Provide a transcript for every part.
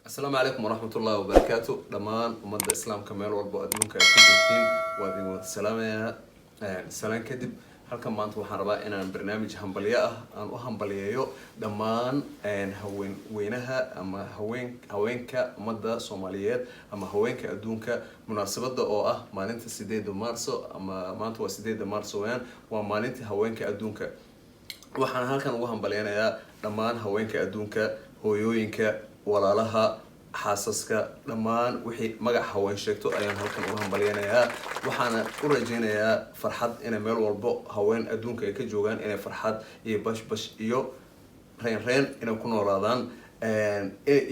السلام عليكم ورحمة الله وبركاته. دمان ومد إسلام كمال والبو أدونك كدبتين وادين السلام يا سلام كدب. halkan maanta waxaan rabaa inaan barnaamij hambalyo ah aan u hambaliyeeyo dhammaan haweenweynaha ama haweenka ummadda Soomaaliyeed ama haweenka adduunka munaasabada oo ah maalinta 8 Maarso ama maanta waa 8 Maarso waa maalinta haweenka adduunka. waxaan halkan ugu hambaliyeynayaa dhammaan haweenka adduunka, hooyooyinka, walaalaha, xaasaska, dhammaan wixii magac haween sheegto ayaan halkan ugu hambaliyeynayaa. waxaana u rajeynayaa farxad in meel walbo haween adduunka ay ka joogaan inay farxad iyo bash iyo reen inay ku noolaadaan.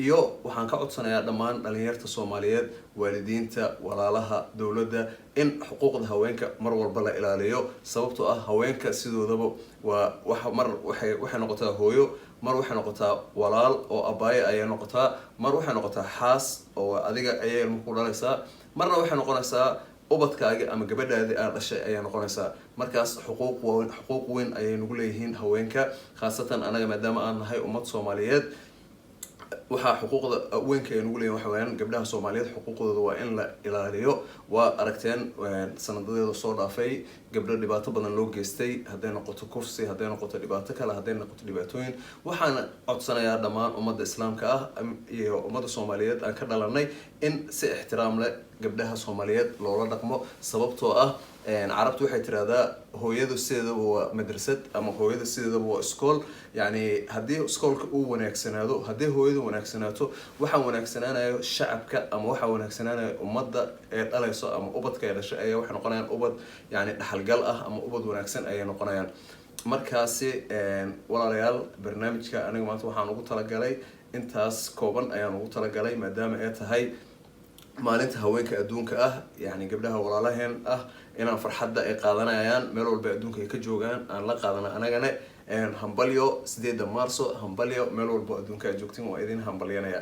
iyo waxaan ka codsanayaa dhammaan dhalinyarta Soomaaliyeed, waalidiinta, walaalaha, dawladda in xuquuqda haweenka mar walba la ilaaliyo, sababtoo ah haweenka sidoodaba waxay noqotaa hooyo, mar waxay noqotaa walaal oo abaaye ayay noqotaa, mar waxay noqotaa xaas oo adiga ayay ku dhalaysaa, marna waxay noqonaysaa ubadkaaga ama gabadhaada aad dhashay ayay noqonaysaa. markaas xuquuq weyn ayay nagu leeyihiin haweenka, khaasatan anaga maadaama aan nahay ummad Soomaaliyeed. waxaa xuquuqda weynka ay nagu leeyihiin waxa weeyaan gabdhaha Soomaaliyeed xuquuqdooda waa in la ilaaliyo. waa aragteen sanadeeda soo dhaafay gabdho dhibaato badan loo geystay, hadday noqoto kufsi, hadday noqoto dhibaato kale, hadday noqoto dhibaatooyin. waxaan codsanayaa dhammaan ummadda islaamka ah iyo ummadda Soomaaliyeed aan ka dhalanay in si ixtiraam leh gabdhaha Soomaaliyeed loola dhaqmo, sababtoo ah carabtu waxay tiraahdaa hooyadu sideedaba waa madrasad ama hooyadu sideedaba waa iskool. yani haddii iskoolka uu wanaagsanaado, haddii hooyadu wanaagsanaato, waxaa wanaagsanaanayo shacabka ama waxaa wanaagsanaanayo ummadda ee dhalayso ama ubadka ee dhashay ayaa waxay noqonayaan ubad yani dhaxalgal ah ama ubad wanaagsan ayay noqonayaan. markaasi walaalayaal barnaamijka aniga maanta waxaan ugu talagalay intaas kooban ayaan ugu talagalay maadaama ay tahay maalinta haweenka adduunka ah, yani gabdhaha walaalaheen ah inaan farxadda ay qaadanayaan meel walba adduunka ay ka joogaan aan la qaadana anagana. hambalyo 8 Maarso, hambalyo meel walba adduunka ay joogtiin waa idin hambalyanaya.